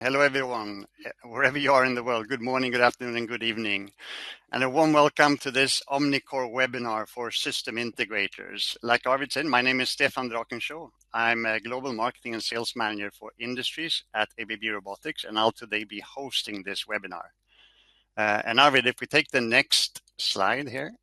Hello, everyone, wherever you are in the world. Good morning, good afternoon, and good evening. And a warm welcome to this OmniCore webinar for system integrators. Like Arvid said, my name is Stefan Drakenshaw. I'm a global marketing and sales manager for industries at ABB Robotics, and I'll today be hosting this webinar. And Arvid, if we take the next slide here,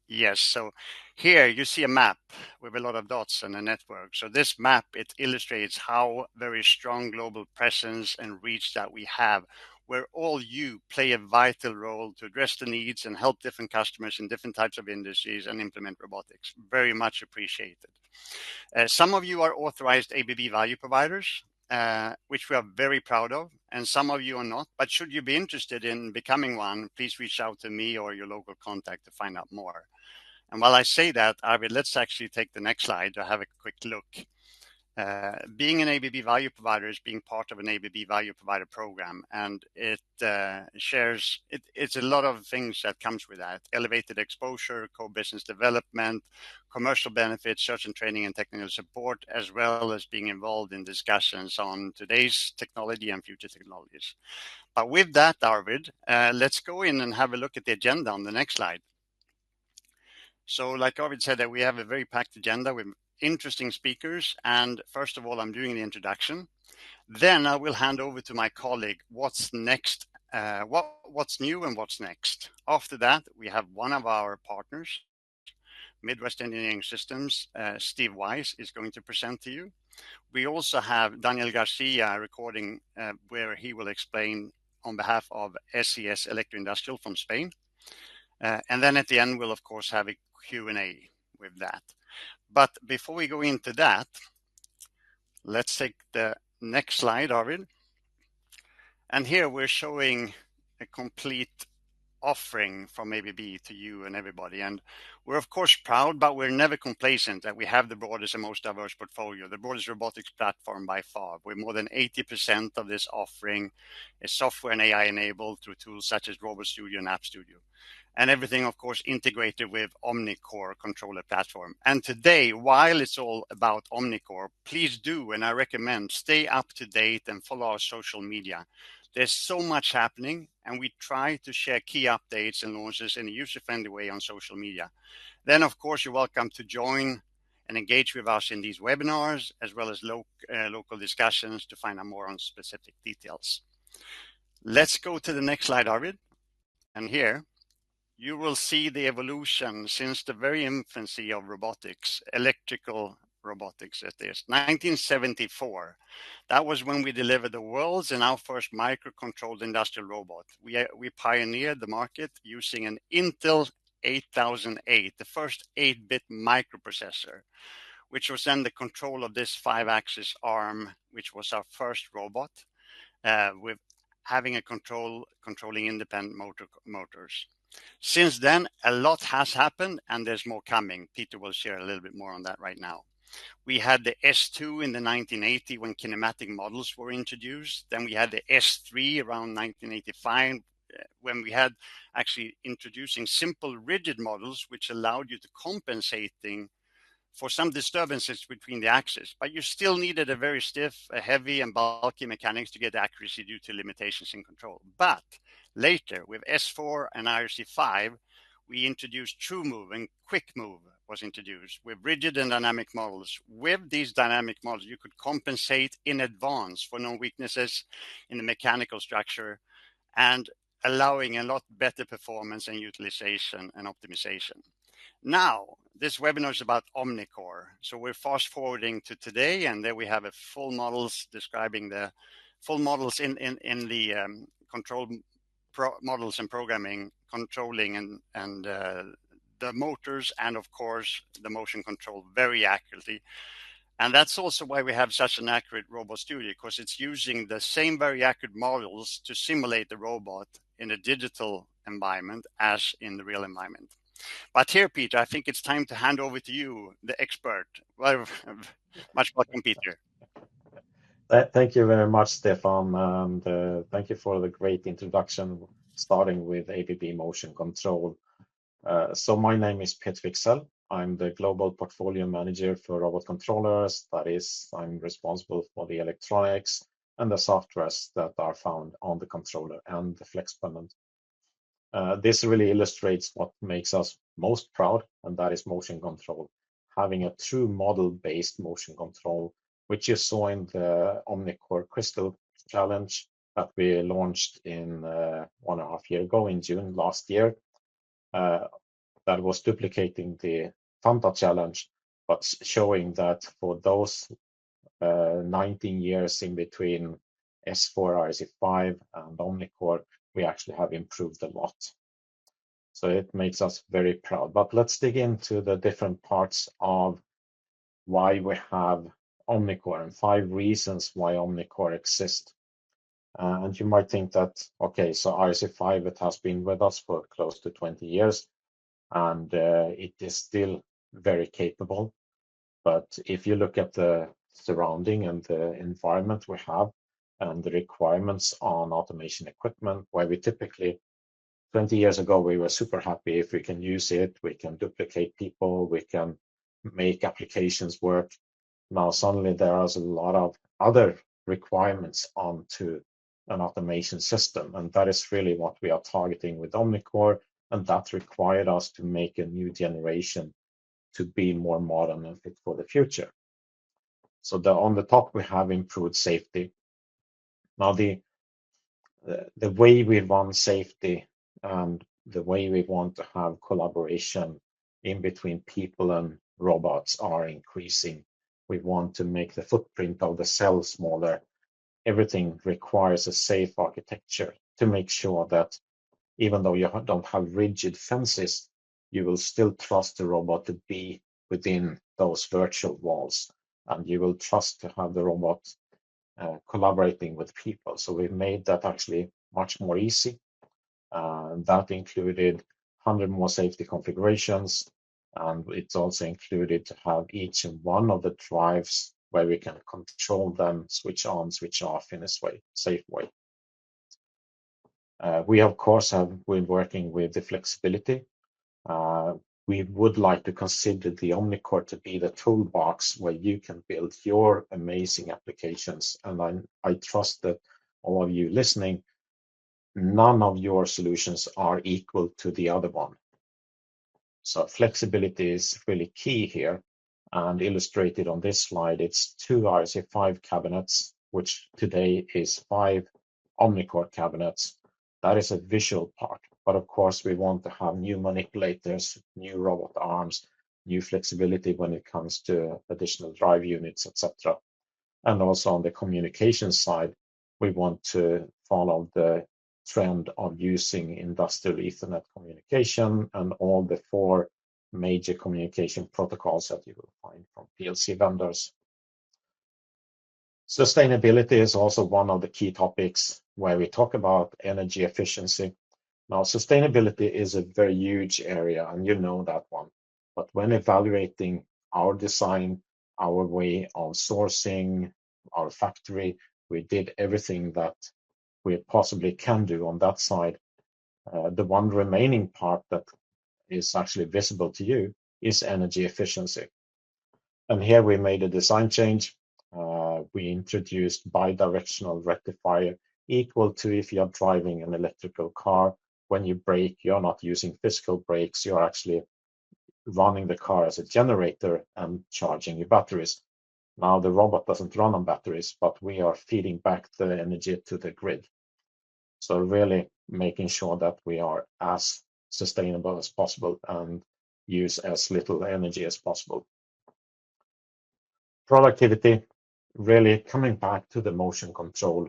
Yes, so here you see a map with a lot of dots and a network. So this map, it illustrates how very strong global presence and reach that we have, where all you play a vital role to address the needs and help different customers in different types of industries and implement robotics. Very much appreciated. Some of you are authorized ABB value providers, which we are very proud of, and some of you are not. But should you be interested in becoming one, please reach out to me or your local contact to find out more. And while I say that, Arvid, let's actually take the next slide to have a quick look. Being an ABB value provider is being part of an ABB value provider program, and it's a lot of things that comes with that: elevated exposure, co-business development, commercial benefits, search and training, and technical support, as well as being involved in discussions on today's technology and future technologies. But with that, Arvid, let's go in and have a look at the agenda on the next slide. So like Arvid said, that we have a very packed agenda with interesting speakers. And first of all, I'm doing the introduction. Then I will hand over to my colleague, what's next, what's new and what's next. After that, we have one of our partners, Midwest Engineering Systems, Steve Weiss, is going to present to you. We also have Daniel Garcia recording where he will explain on behalf of SES Electroindustrial from Spain. And then at the end, we'll of course have a Q&A with that. But before we go into that, let's take the next slide, Arvid. And here we're showing a complete offering from ABB to you and everybody. And we're of course proud, but we're never complacent that we have the broadest and most diverse portfolio, the broadest robotics platform by far. With more than 80% of this offering is software and AI enabled through tools such as Robot Studio and App Studio. And everything, of course, integrated with OmniCore controller platform. And today, while it's all about OmniCore, please do, and I recommend, stay up to date and follow our social media. There's so much happening, and we try to share key updates and launches in a user-friendly way on social media. Then, of course, you're welcome to join and engage with us in these webinars, as well as local discussions to find out more on specific details. Let's go to the next slide, Arvid. And here, you will see the evolution since the very infancy of robotics, electrical robotics at this. 1974, that was when we delivered the world's and our first microcontrolled industrial robot. We pioneered the market using an Intel 8008, the first 8-bit microprocessor, which was then the control of this 5-axis arm, which was our first robot, with having a controlling independent motors. Since then, a lot has happened and there's more coming. Peter will share a little bit more on that right now. We had the S2 in the 1980 when kinematic models were introduced. Then we had the S3 around 1985 when we had actually introducing simple rigid models, which allowed you to compensating for some disturbances between the axes, but you still needed a very stiff, heavy and bulky mechanics to get accuracy due to limitations in control. But later with S4 and IRC5, we introduced True Move and Quick Move was introduced with rigid and dynamic models. With these dynamic models, you could compensate in advance for known weaknesses in the mechanical structure and allowing a lot better performance and utilization and optimization. Now, this webinar is about OmniCore. So we're fast forwarding to today, and there we have a full models describing the full models in the control models and programming, controlling and the motors, and of course the motion control very accurately. And that's also why we have such an accurate Robot Studio, because it's using the same very accurate models to simulate the robot in a digital environment as in the real environment. But here, Peter, I think it's time to hand over to you, the expert. Well, much welcome, Peter. Thank you very much, Stefan, and thank you for the great introduction, starting with ABB Motion Control. So my name is Peter Wixell. I'm the Global Portfolio Manager for Robot Controllers. That is, I'm responsible for the electronics, and the softwares that are found on the controller and the flex panel. This really illustrates what makes us most proud, and that is motion control. Having a true model-based motion control, which you saw in the OmniCore Crystal Challenge that we launched in 1.5 years ago in June last year. That was duplicating the Fanta Challenge, but showing that for those 19 years in between S4, RC5, and OmniCore, we actually have improved a lot. So it makes us very proud. But let's dig into the different parts of why we have OmniCore and 5 reasons why OmniCore exists. And you might think that, okay, so RC5, it has been with us for close to 20 years, and it is still very capable. But if you look at the surrounding and the environment we have and the requirements on automation equipment, where we typically 20 years ago, we were super happy if we can use it, we can duplicate people, we can make applications work. Now, suddenly there is a lot of other requirements onto an automation system, and that is really what we are targeting with OmniCore, and that required us to make a new generation to be more modern and fit for the future. So on the top, we have improved safety. Now, the way we run safety and the way we want to have collaboration in between people and robots are increasing. We want to make the footprint of the cell smaller. Everything requires a safe architecture to make sure that even though you don't have rigid fences, you will still trust the robot to be within those virtual walls, and you will trust to have the robot collaborating with people. So we've made that actually much more easy. That included 100 more safety configurations, and it's also included to have each and one of the drives where we can control them, switch on, switch off in a safe way. We, of course, have been working with the flexibility. We would like to consider the OmniCore to be the toolbox where you can build your amazing applications. And I trust that all of you listening, none of your solutions are equal to the other one. So flexibility is really key here, and illustrated on this slide, it's 2 RC5 cabinets, which today is 5 OmniCore cabinets. That is a visual part, but of course we want to have new manipulators, new robot arms, new flexibility when it comes to additional drive units, etc. And also on the communication side, we want to follow the trend of using industrial Ethernet communication and all the 4 major communication protocols that you will find from PLC vendors. Sustainability is also one of the key topics where we talk about energy efficiency. Now, sustainability is a very huge area, and you know that one. But when evaluating our design, our way of sourcing, our factory, we did everything that we possibly can do on that side. The one remaining part that is actually visible to you is energy efficiency. And here we made a design change. We introduced bidirectional rectifier equal to if you're driving an electrical car. When you brake, you're not using physical brakes, you're actually running the car as a generator and charging your batteries. Now the robot doesn't run on batteries, but we are feeding back the energy to the grid. So really making sure that we are as sustainable as possible and use as little energy as possible. Productivity, really coming back to the motion control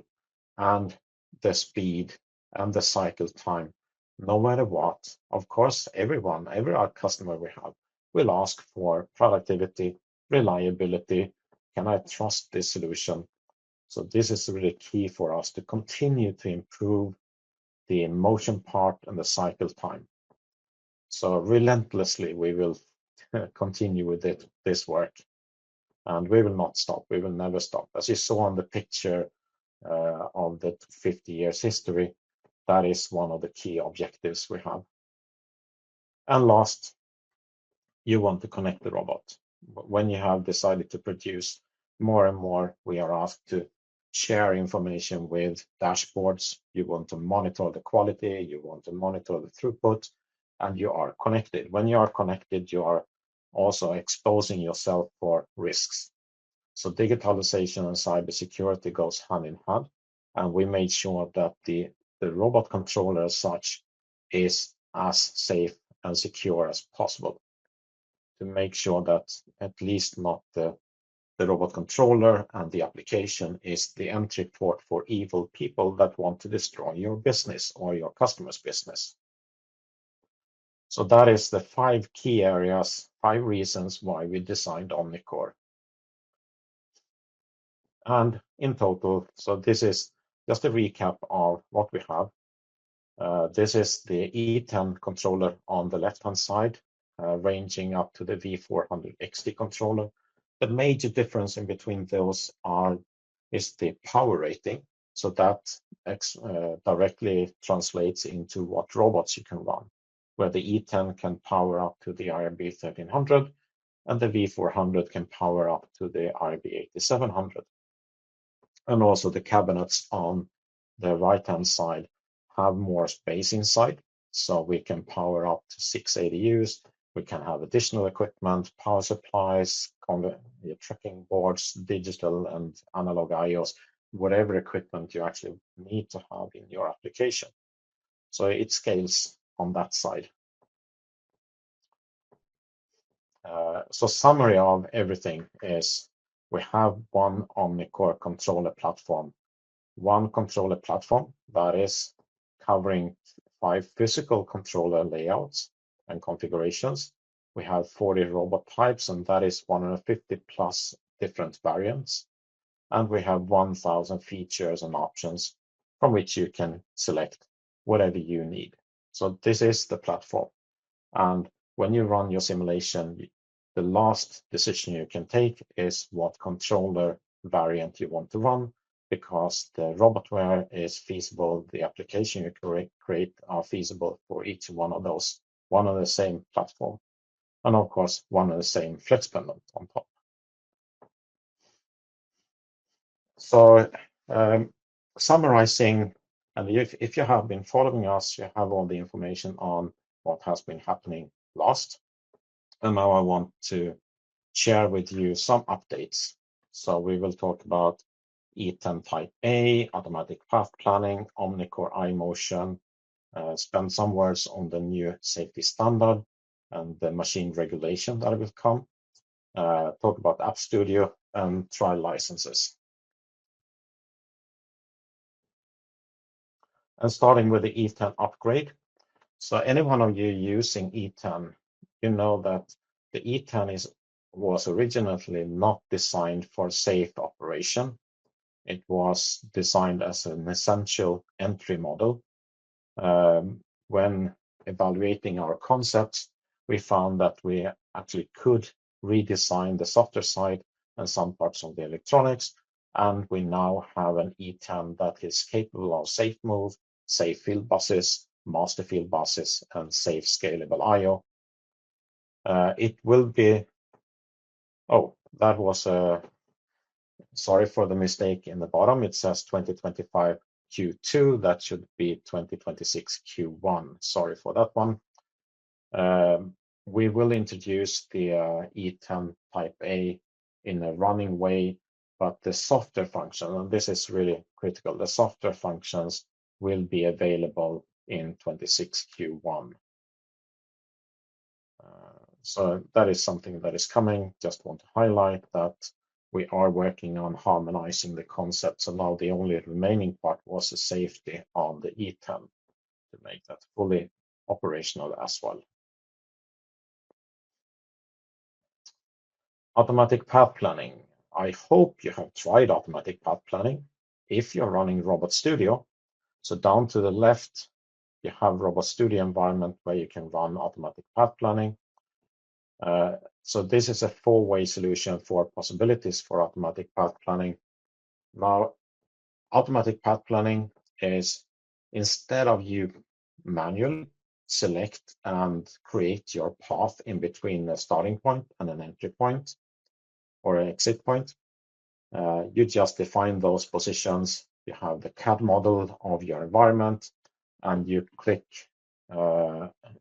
and the speed and the cycle time. No matter what, of course, every customer we have will ask for productivity, reliability. Can I trust this solution? So this is really key for us to continue to improve the motion part and the cycle time. So relentlessly, we will continue with this work, and we will not stop. We will never stop. As you saw on the picture of the 50 years history, that is one of the key objectives we have. And last, you want to connect the robot. When you have decided to produce more and more, we are asked to share information with dashboards, you want to monitor the quality, you want to monitor the throughput, and you are connected. When you are connected, you are also exposing yourself for risks. So digitalization and cybersecurity goes hand in hand, and we made sure that the robot controller as such is as safe and secure as possible to make sure that at least not the robot controller and the application is the entry port for evil people that want to destroy your business or your customer's business. So that is the 5 key areas, 5 reasons why we designed OmniCore. And in total, so this is just a recap of what we have. This is the E10 controller on the left-hand side, ranging up to the V400 XT controller. The major difference in between those is the power rating. So that directly translates into what robots you can run, where the E10 can power up to the IRB 1300 and the V400 can power up to the IRB 8700. And also the cabinets on the right-hand side have more space inside, so we can power up to 6 ADUs. We can have additional equipment, power supplies, tracking boards, digital and analog IOs, whatever equipment you actually need to have in your application. So it scales on that side. So summary of everything is we have one OmniCore controller platform that is covering 5 physical controller layouts and configurations. We have 40 robot types, and that is 150 plus different variants. And we have 1,000 features and options from which you can select whatever you need. So this is the platform. And when you run your simulation, the last decision you can take is what controller variant you want to run, because the robotware is feasible, the application you create are feasible for each one of those, one of the same platform, and of course, one of the same flex pendant on top. So summarizing, and if you have been following us, you have all the information on what has been happening last. And now I want to share with you some updates. So we will talk about E10 Type A, automatic path planning, OmniCore iMotion, spend some words on the new safety standard and the machine regulation that will come, talk about App Studio and trial licenses. And starting with the E10 upgrade. So any one of you using E10, you know that the E10 was originally not designed for safe operation. It was designed as an essential entry model. When evaluating our concepts, we found that we actually could redesign the software side and some parts of the electronics, and we now have an E10 that is capable of safe move, safe field buses, master field buses, and safe scalable IO. It will be, that was sorry for the mistake in the bottom. It says 2025 Q2. That should be 2026 Q1. Sorry for that one. We will introduce the E10 Type A in a running way, but the software function, and this is really critical, the software functions will be available in 26 Q1. So that is something that is coming. Just want to highlight that we are working on harmonizing the concepts, and now the only remaining part was the safety on the E10 to make that fully operational as well. Automatic path planning. I hope you have tried automatic path planning if you're running Robot Studio. So down to the left, you have Robot Studio environment where you can run automatic path planning. So this is a 4-way solution for possibilities for automatic path planning. Now, automatic path planning is, instead of you manually select and create your path in between a starting point and an entry point or an exit point, You just define those positions. You have the CAD model of your environment, and you click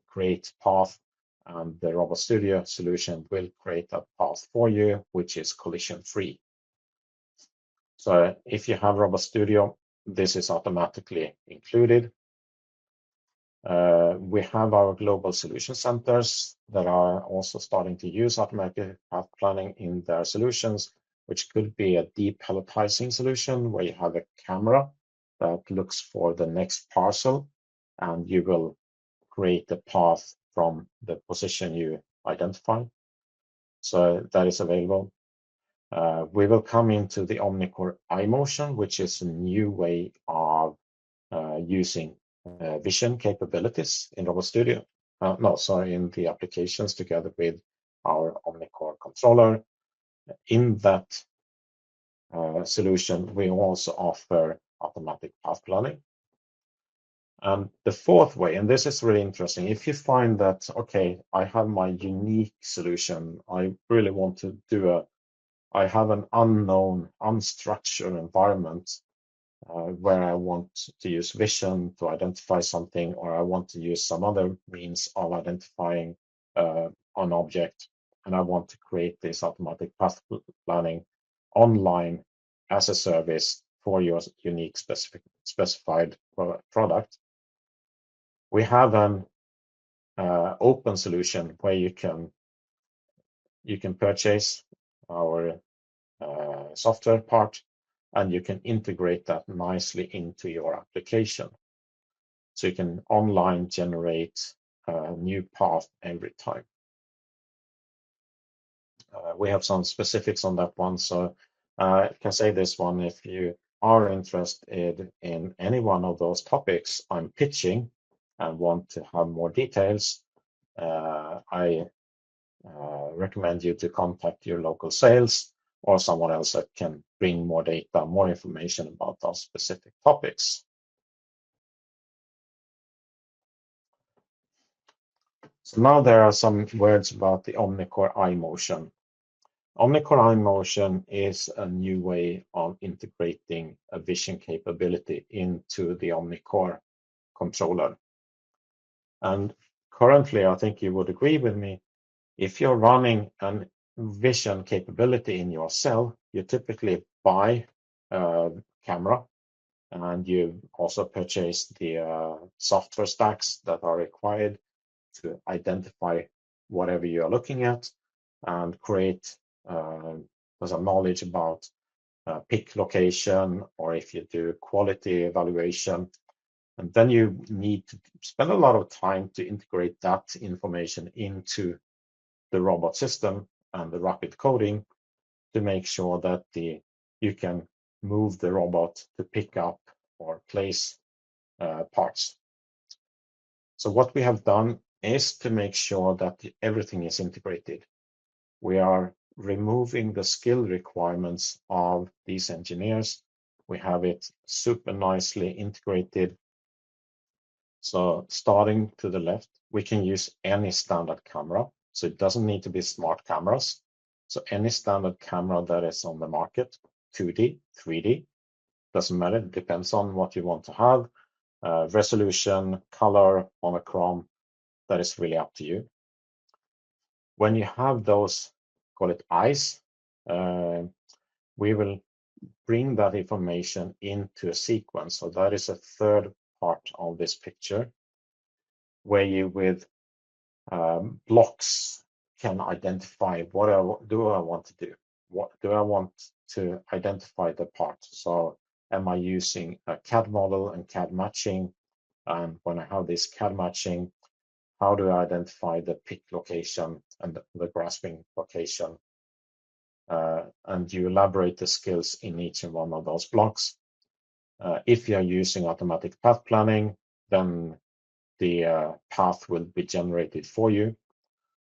create path, and the Robot Studio solution will create a path for you, which is collision free. So if you have Robot Studio, this is automatically included. We have our global solution centers that are also starting to use automatic path planning in their solutions, which could be a deep pelletizing solution where you have a camera that looks for the next parcel, and you will create the path from the position you identify. So that is available. We will come into the OmniCore iMotion, which is a new way of using vision capabilities in Robot Studio. In the applications together with our OmniCore controller. In that solution, we also offer automatic path planning. And the fourth way, and this is really interesting, if you find that, okay, I have my unique solution, I really want to do I have an unknown, unstructured environment where I want to use vision to identify something, or I want to use some other means of identifying an object, and I want to create this automatic path planning online as a service for your unique specified product. We have an open solution where you can purchase our software part, and you can integrate that nicely into your application. So you can online generate a new path every time. We have some specifics on that one, so I can say this one: if you are interested in any one of those topics I'm pitching and want to have more details, I recommend you to contact your local sales or someone else that can bring more data, more information about those specific topics. So now there are some words about the OmniCore iMotion. OmniCore iMotion is a new way of integrating a vision capability into the OmniCore controller. And currently, I think you would agree with me, if you're running a vision capability in your cell, you typically buy a camera, and you also purchase the software stacks that are required to identify whatever you are looking at and create some knowledge about pick location, or if you do quality evaluation. And then you need to spend a lot of time to integrate that information into the robot system and the rapid coding to make sure that you can move the robot to pick up or place parts. So what we have done is to make sure that everything is integrated. We are removing the skill requirements of these engineers. We have it super nicely integrated. So starting to the left, we can use any standard camera. So it doesn't need to be smart cameras. So any standard camera that is on the market, 2D, 3D, doesn't matter. It depends on what you want to have. Resolution, color, monochrome, that is really up to you. When you have those, call it eyes, we will bring that information into a sequence. So that is a third part of this picture, where you with blocks can identify what do I want to do? What do I want to identify the part? So am I using a CAD model and CAD matching? And when I have this CAD matching, how do I identify the pick location and the grasping location? And you elaborate the skills in each and one of those blocks. If you are using automatic path planning, then the path will be generated for you.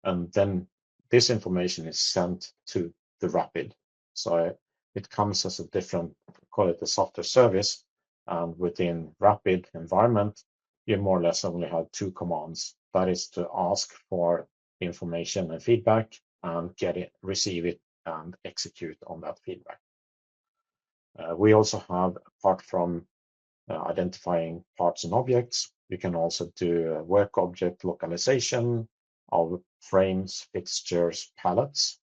And then this information is sent to the Rapid. So it comes as a different, call it a software service. And within Rapid environment, you more or less only have two commands. That is to ask for information and feedback, and get it, receive it, and execute on that feedback. We also have, apart from identifying parts and objects, you can also do work object localization of frames, fixtures, pallets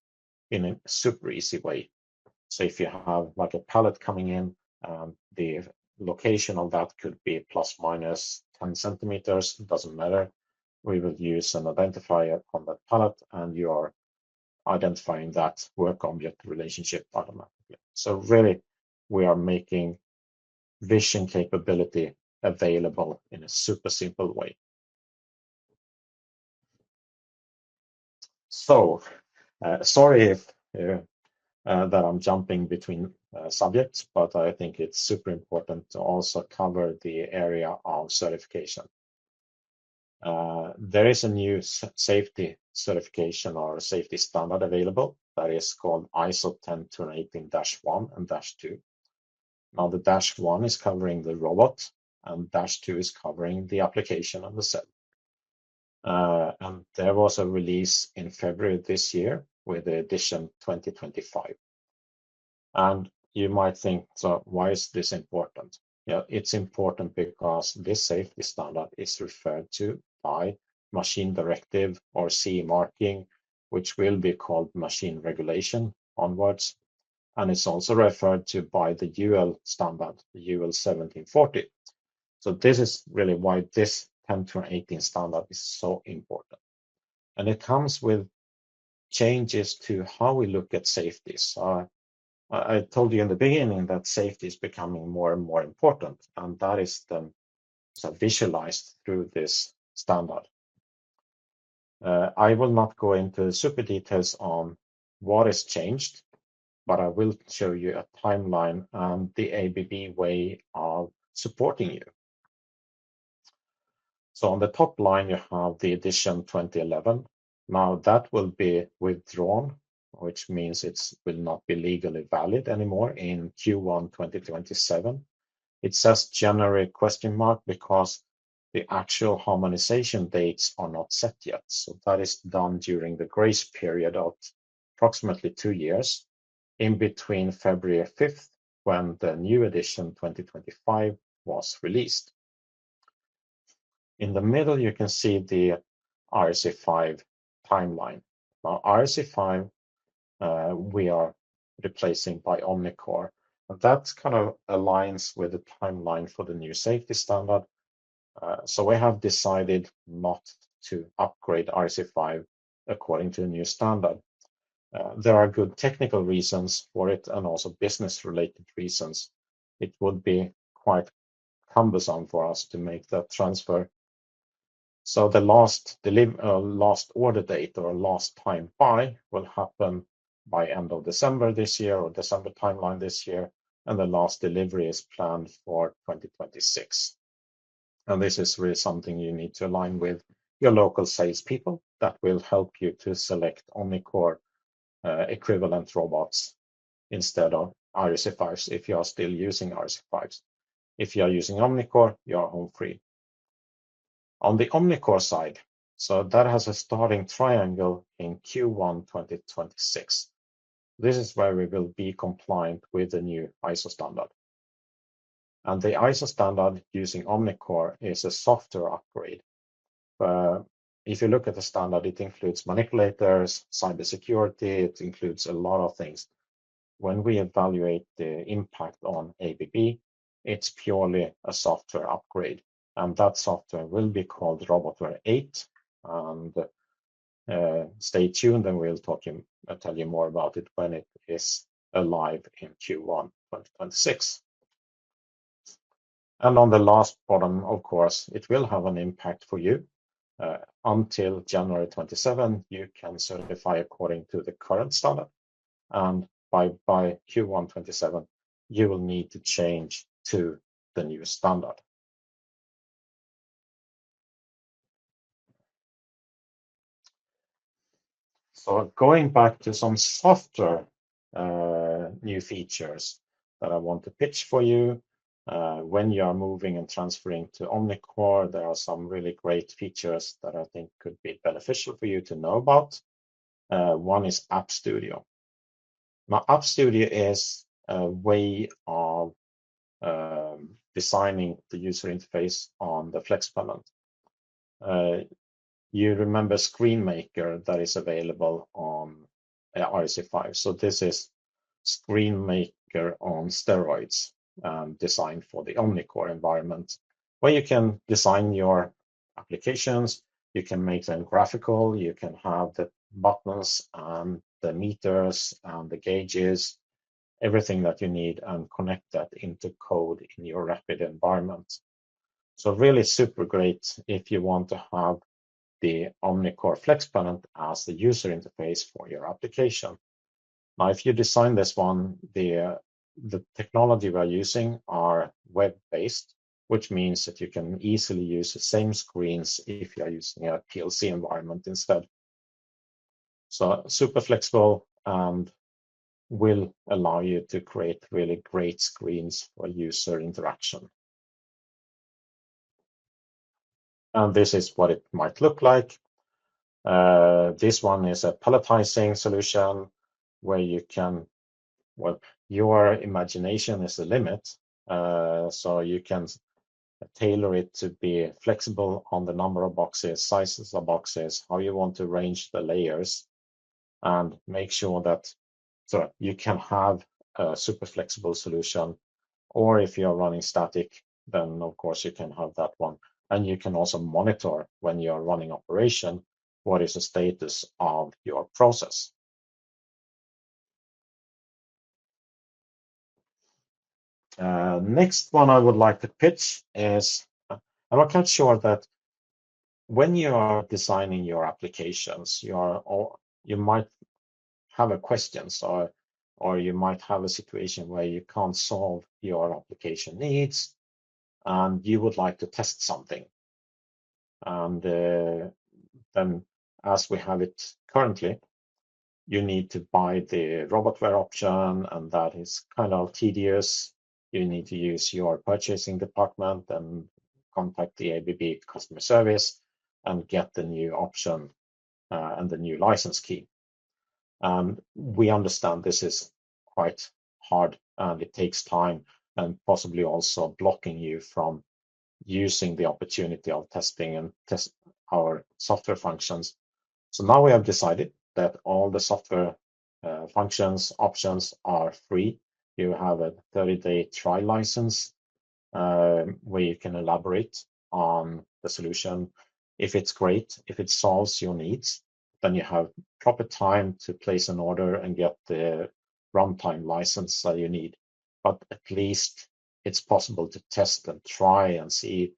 in a super easy way. So if you have like a pallet coming in, the location of that could be plus minus 10 centimeters, doesn't matter. We will use an identifier on that pallet, and you are identifying that work object relationship automatically. So really, we are making vision capability available in a super simple way. So, sorry if that I'm jumping between subjects, but I think it's super important to also cover the area of certification. There is a new safety certification or safety standard available that is called ISO 10218-1 and -2. Now the -1 is covering the robot and -2 is covering the application of the cell. And there was a release in February this year with the edition 2025. And you might think, so why is this important? Yeah, it's important because this safety standard is referred to by machine directive or CE marking, which will be called machine regulation onwards. And it's also referred to by the UL standard, the UL 1740. So this is really why this 10-18 standard is so important. And it comes with changes to how we look at safety. So I told you in the beginning that safety is becoming more and more important, and that is then visualized through this standard. I will not go into super details on what is changed, but I will show you a timeline and the ABB way of supporting you. So on the top line, you have the edition 2011. Now that will be withdrawn, which means it will not be legally valid anymore in Q1 2027. It says January question mark because the actual harmonization dates are not set yet. So that is done during the grace period of approximately 2 years in between February 5th, when the new edition 2025 was released. In the middle, you can see the RSA5 timeline. Now, RSA5 we are replacing by OmniCore. That kind of aligns with the timeline for the new safety standard. So we have decided not to upgrade RSA5 according to the new standard. There are good technical reasons for it and also business-related reasons. It would be quite cumbersome for us to make that transfer. So the last order date or last time buy will happen by end of December this year or December timeline this year, and the last delivery is planned for 2026. And this is really something you need to align with your local salespeople. That will help you to select OmniCore equivalent robots instead of RSA5s if you are still using RSA5s. If you are using OmniCore, you are home free. On the OmniCore side, so that has a starting triangle in Q1 2026. This is where we will be compliant with the new ISO standard. And the ISO standard using OmniCore is a software upgrade. If you look at the standard, it includes manipulators, cybersecurity, it includes a lot of things. When we evaluate the impact on ABB, it's purely a software upgrade. And that software will be called Robotware 8. And stay tuned, and we'll tell you more about it when it is alive in Q1 2026. And on the last bottom, of course, it will have an impact for you. Until January 27, you can certify according to the current standard. And by Q1 27, you will need to change to the new standard. So going back to some software new features that I want to pitch for you. When you are moving and transferring to OmniCore, there are some really great features that I think could be beneficial for you to know about. One is App Studio. Now, App Studio is way of designing the user interface on the Flex panel. You remember Screen Maker that is available on RC5. So this is Screen Maker on steroids, designed for the OmniCore environment, where you can design your applications, you can make them graphical, you can have the buttons and the meters and the gauges, everything that you need, and connect that into code in your Rapid environment. So really super great if you want to have the OmniCore Flex panel as the user interface for your application. Now, if you design this one, the technology we're using are web-based, which means that you can easily use the same screens if you're using a PLC environment instead. So super flexible and will allow you to create really great screens for user interaction. And this is what it might look like. This one is a palletizing solution where you can, well, your imagination is the limit. So you can tailor it to be flexible on the number of boxes, sizes of boxes, how you want to arrange the layers, and make sure that so you can have a super flexible solution. Or if you're running static, then of course you can have that one. And you can also monitor when you're running operation, what is the status of your process. Next one I would like to pitch is, I'm not quite sure that when you are designing your applications, you might have a questions, or you might have a situation where you can't solve your application needs and you would like to test something. And then as we have it currently, you need to buy the robotware option, and that is kind of tedious. You need to use your purchasing department and contact the ABB customer service and get the new option and the new license key. And we understand this is quite hard and it takes time, and possibly also blocking you from using the opportunity of testing and test our software functions. So now we have decided that all the software functions options are free. You have a 30-day trial license where you can elaborate on the solution. If it's great, if it solves your needs, then you have proper time to place an order and get the runtime license that you need. But at least it's possible to test and try and see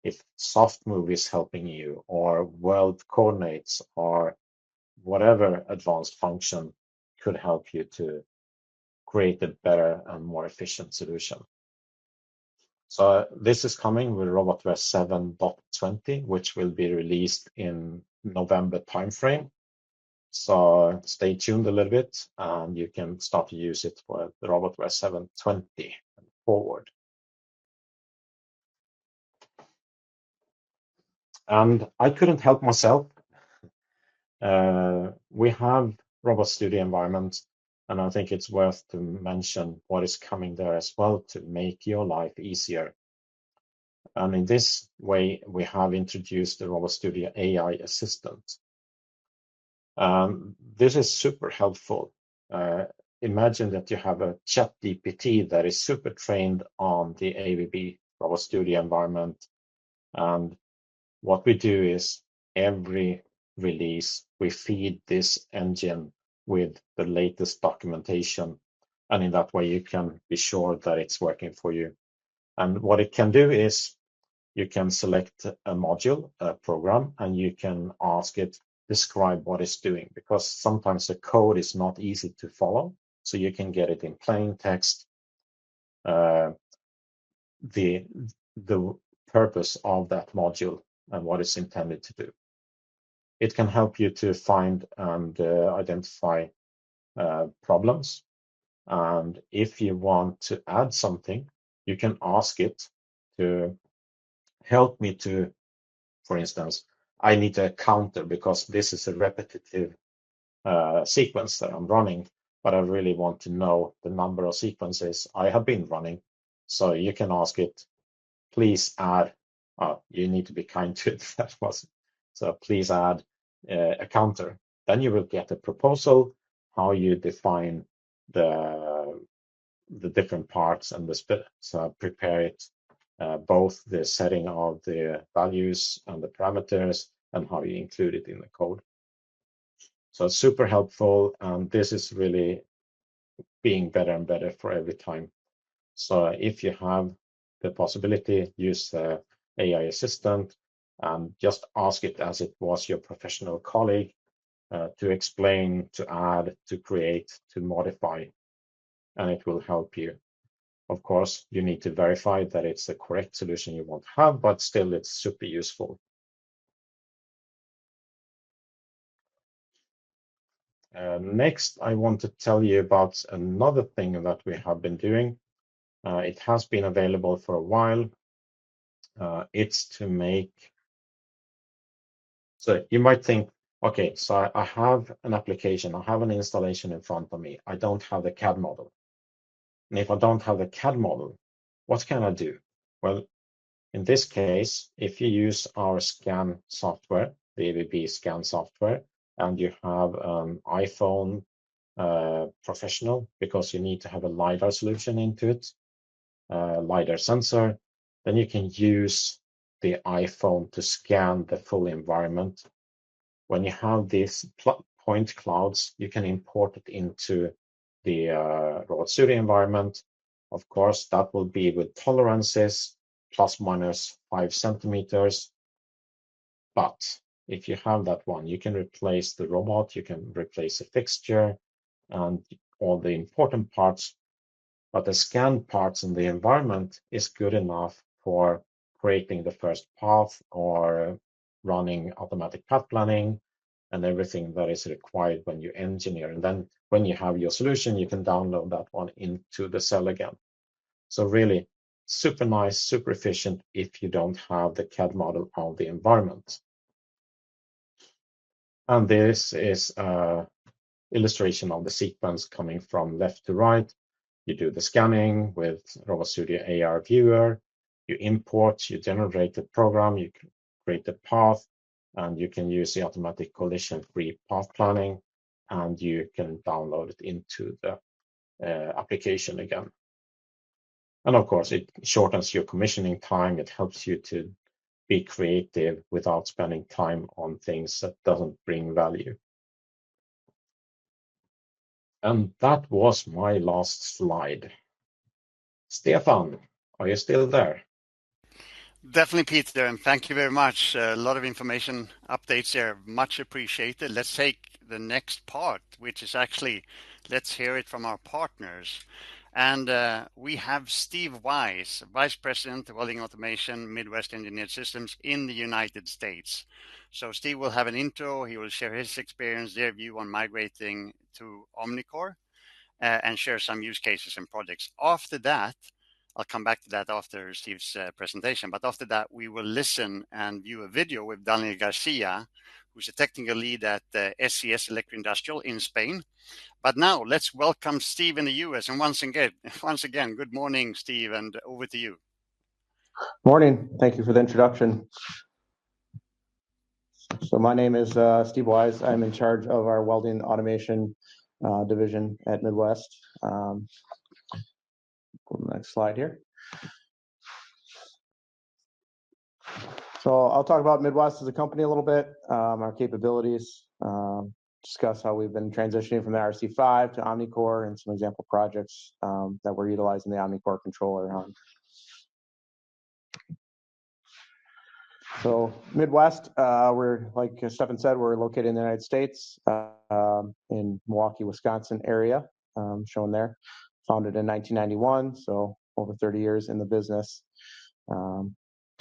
if SoftMove is helping you, or world coordinates, or whatever advanced function could help you to create a better and more efficient solution. So this is coming with Robotware 7.20, which will be released in November timeframe. So stay tuned a little bit, and you can start to use it for the Robotware 7.20 and forward. And I couldn't help myself. We have Robot Studio environment, and I think it's worth to mention what is coming there as well to make your life easier. And in this way, we have introduced the Robot Studio AI Assistant. This is super helpful. Imagine that you have a chat GPT that is super trained on the ABB Robot Studio environment. And what we do is every release, we feed this engine with the latest documentation. And in that way, you can be sure that it's working for you. And what it can do is you can select a module, a program, and you can ask it describe what it's doing, because sometimes the code is not easy to follow. So you can get it in plain text, the purpose of that module and what it's intended to do. It can help you to find and identify problems. And if you want to add something, you can ask it to help me to, for instance, I need a counter because this is a repetitive sequence that I'm running. but I really want to know the number of sequences I have been running. So you can ask it, please add, you need to be kind to it. That was, so please add a counter. Then you will get a proposal, how you define the different parts and so prepare it, both the setting of the values and the parameters and how you include it in the code. So it's super helpful, and this is really being better and better for every time. So if you have the possibility, use the AI assistant and just ask it as it was your professional colleague to explain, to add, to create, to modify, and it will help you. Of course, you need to verify that it's the correct solution you want to have, but still it's super useful. Next, I want to tell you about another thing that we have been doing. It has been available for a while. It's to make, so you might think, okay, so I have an application, I have an installation in front of me. I don't have the CAD model. And if I don't have the CAD model, what can I do? Well, in this case, if you use our scan software, the ABB scan software, and you have an iPhone professional, because you need to have a LiDAR solution into it, LiDAR sensor, then you can use the iPhone to scan the full environment. When you have these point clouds, you can import it into the Robot Studio environment. Of course, that will be with tolerances plus minus 5 centimeters. But if you have that one, you can replace the robot, you can replace a fixture and all the important parts. But the scanned parts in the environment is good enough for creating the first path or running automatic path planning and everything that is required when you engineer. And then when you have your solution, you can download that one into the cell again. So really super nice, super efficient if you don't have the CAD model of the environment. And this is an illustration of the sequence coming from left to right. You do the scanning with Robot Studio AR Viewer, you import, you generate the program, you create the path, and you can use the automatic collision-free path planning, and you can download it into the application again. And of course, it shortens your commissioning time. It helps you to be creative without spending time on things that doesn't bring value. And that was my last slide. Stefan, are you still there? Definitely, Peter, and thank you very much. A lot of information updates there, much appreciated. Let's take the next part, which is actually, let's hear it from our partners. And we have Steve Wise, Vice President of Welding Automation, Midwest Engineered Systems in the United States. So Steve will have an intro. He will share his experience, their view on migrating to OmniCore, and share some use cases and projects. After that, I'll come back to that after Steve's presentation. But after that, we will listen and view a video with Daniel Garcia, who's a technical lead at SCS Electroindustrial in Spain. But now let's welcome Steve in the US. And once again, good morning, Steve, and over to you. Morning. Thank you for the introduction. So my name is Steve Wise. I'm in charge of our welding automation division at Midwest. Go to the next slide here. So I'll talk about Midwest as a company a little bit, our capabilities, discuss how we've been transitioning from the RC5 to OmniCore and some example projects that we're utilizing the OmniCore controller on. So Midwest, we're, like Stefan said, we're located in the United States, in Milwaukee, Wisconsin area, shown there. Founded in 1991, so over 30 years in the business.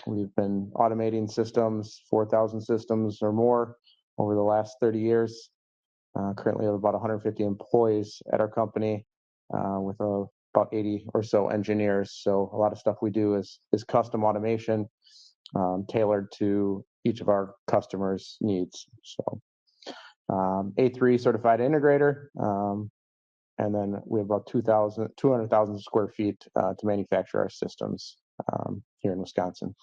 We've been automating systems, 4,000 systems or more over the last 30 years. Currently have about 150 employees at our company, with about 80 or so engineers. So a lot of stuff we do is custom automation, tailored to each of our customers' needs. So A3 certified integrator, and then we have about 200,000 square feet to manufacture our systems here in Wisconsin.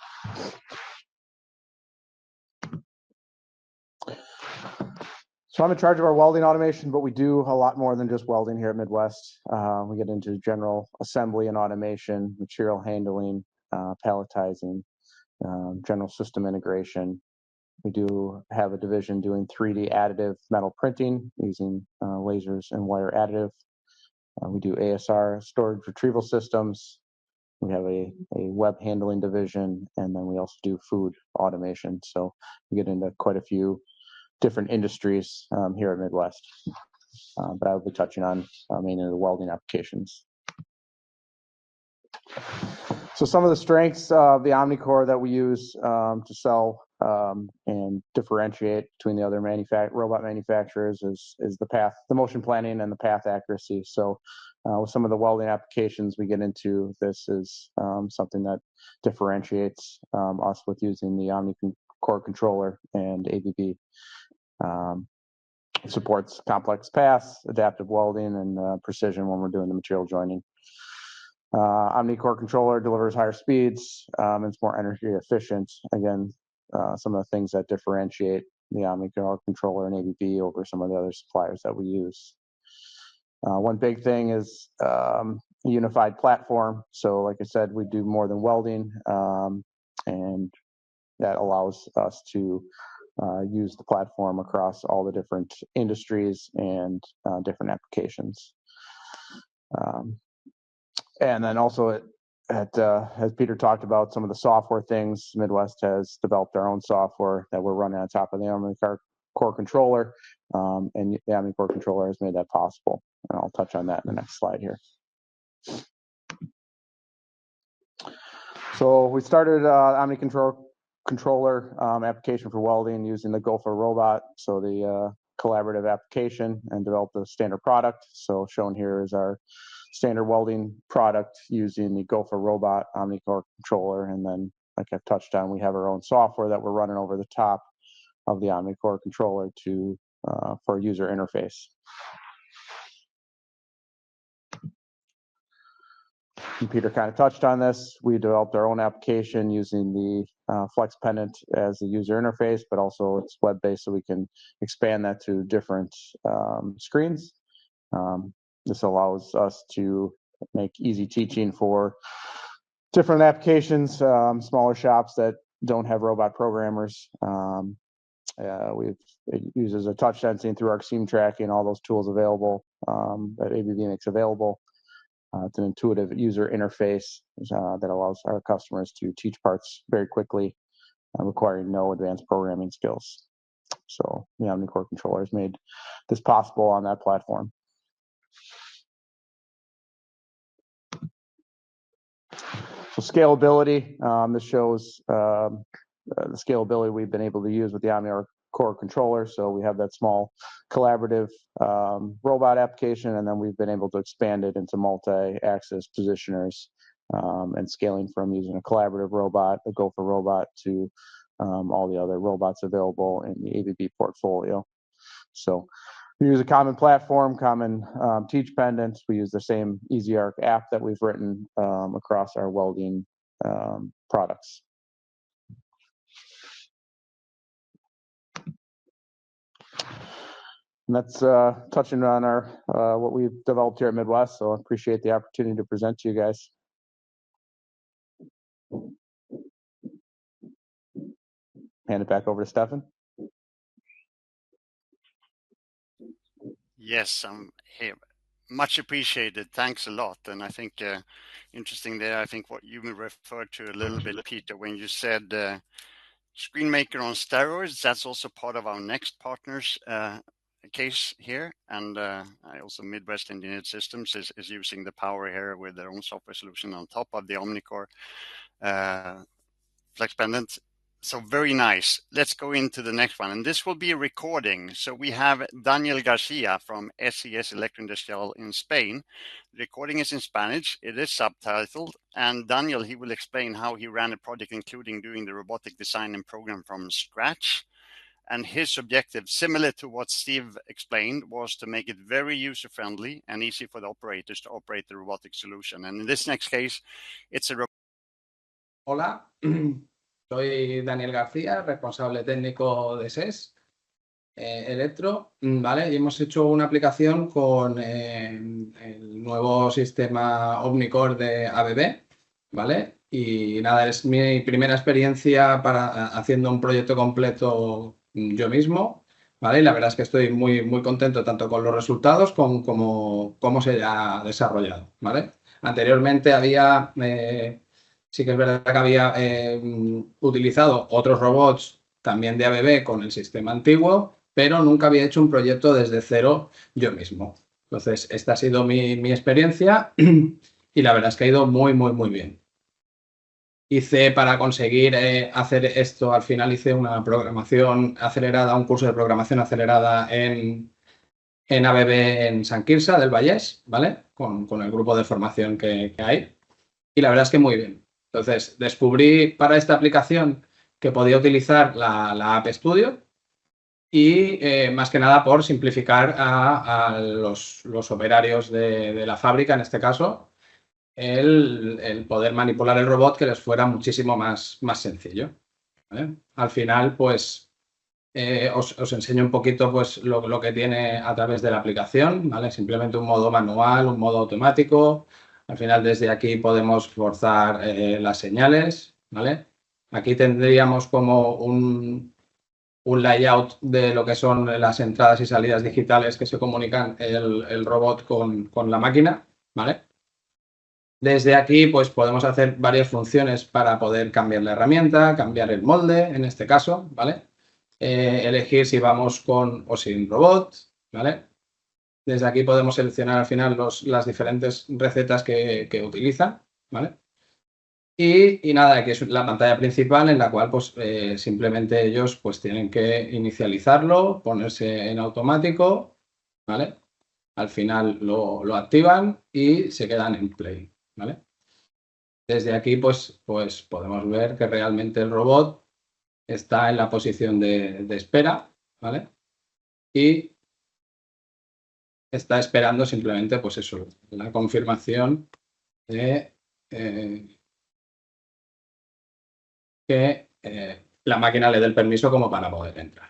So I'm in charge of our welding automation, but we do a lot more than just welding here at Midwest. We get into general assembly and automation, material handling, palletizing, general system integration. We do have a division doing 3D additive metal printing using lasers and wire additive. We do ASR storage retrieval systems. We have a web handling division, and then we also do food automation. So we get into quite a few different industries here at Midwest. But I will be touching on mainly the welding applications. So some of the strengths of the OmniCore that we use to sell and differentiate between the other robot manufacturers is the motion planning and the path accuracy. So with some of the welding applications we get into, this is something that differentiates us with using the OmniCore controller and ABB. It supports complex paths, adaptive welding, and precision when we're doing the material joining. OmniCore controller delivers higher speeds, and it's more energy efficient. Again, some of the things that differentiate the OmniCore controller and ABB over some of the other suppliers that we use. One big thing is a unified platform. So like I said, we do more than welding, and that allows us to use the platform across all the different industries and different applications. And then also, as Peter talked about, some of the software things, Midwest has developed our own software that we're running on top of the OmniCore controller, and the OmniCore controller has made that possible. And I'll touch on that in the next slide here. So we started OmniCore controller application for welding using the Gopher robot, so the collaborative application, and developed a standard product. So shown here is our standard welding product using the Gopher robot OmniCore controller. And then, like I've touched on, we have our own software that we're running over the top of the OmniCore controller for user interface. And Peter kind of touched on this. We developed our own application using the Flex Pendant as the user interface, but also it's web-based, so we can expand that to different screens. This allows us to make easy teaching for different applications, smaller shops that don't have robot programmers. It uses a touch sensing through our seam tracking, all those tools available that ABB makes available. It's an intuitive user interface that allows our customers to teach parts very quickly, requiring no advanced programming skills. So the OmniCore controller has made this possible on that platform. So scalability, this shows the scalability we've been able to use with the OmniCore controller. So we have that small collaborative robot application, and then we've been able to expand it into multi-axis positioners and scaling from using a collaborative robot, a Gopher robot, to all the other robots available in the ABB portfolio. So we use a common platform, common teach pendants. We use the same EasyArc app that we've written across our welding products. And that's touching on our what we've developed here at Midwest. So I appreciate the opportunity to present to you guys. Hand it back over to Stefan. Yes, I'm here. Much appreciated. Thanks a lot. And I think interesting there, I think what you referred to a little bit, Peter, when you said screen maker on steroids, that's also part of our next partners case here. And also Midwest Engineered Systems is using the power here with their own software solution on top of the OmniCore Flex Pendant. So very nice. Let's go into the next one. And this will be a recording. So we have Daniel Garcia from SES Electroindustrial in Spain. The recording is in Spanish. It is subtitled. And Daniel, he will explain how he ran a project, including doing the robotic design and program from scratch. And his objective, similar to what Steve explained, was to make it very user-friendly and easy for the operators to operate the robotic solution. And in this next case, it's a... Hola, soy Daniel García, responsable técnico de SES Electro, ¿vale? Y hemos hecho una aplicación con el nuevo sistema OmniCore de ABB, ¿vale? Y nada, es mi primera experiencia haciendo un proyecto completo yo mismo, ¿vale? Y la verdad es que estoy muy contento tanto con los resultados como cómo se ha desarrollado, ¿vale? Anteriormente había, sí que es verdad que había utilizado otros robots también de ABB con el sistema antiguo, pero nunca había hecho un proyecto desde cero yo mismo. Entonces, esta ha sido mi experiencia y la verdad es que ha ido muy bien. Hice, para conseguir hacer esto, al final hice una programación acelerada, un curso de programación acelerada en ABB en Sant Quirze del Vallès, ¿vale? Con el grupo de formación que hay. Y la verdad es que muy bien. Entonces, descubrí para esta aplicación que podía utilizar la App Studio y más que nada por simplificar a los operarios de la fábrica, en este caso, el poder manipular el robot, que les fuera muchísimo más sencillo, ¿vale? Al final, pues, os enseño un poquito pues, lo que tiene a través de la aplicación, ¿vale? Simplemente un modo manual, un modo automático. Al final, desde aquí podemos forzar las señales, ¿vale? Aquí tendríamos como un layout de lo que son las entradas y salidas digitales que se comunican el robot con la máquina, ¿vale? Desde aquí, pues podemos hacer varias funciones para poder cambiar la herramienta, cambiar el molde, en este caso, ¿vale? Elegir si vamos con o sin robot, ¿vale? Desde aquí podemos seleccionar al final las diferentes recetas que utilizan, ¿vale? Y nada, aquí es la pantalla principal en la cual pues simplemente ellos pues tienen que inicializarlo, ponerse en automático, ¿vale? Al final lo activan y se quedan en play, ¿vale? Desde aquí pues podemos ver que realmente el robot está en la posición de espera, ¿vale? Y está esperando simplemente pues eso, la confirmación de que la máquina le dé el permiso como para poder entrar.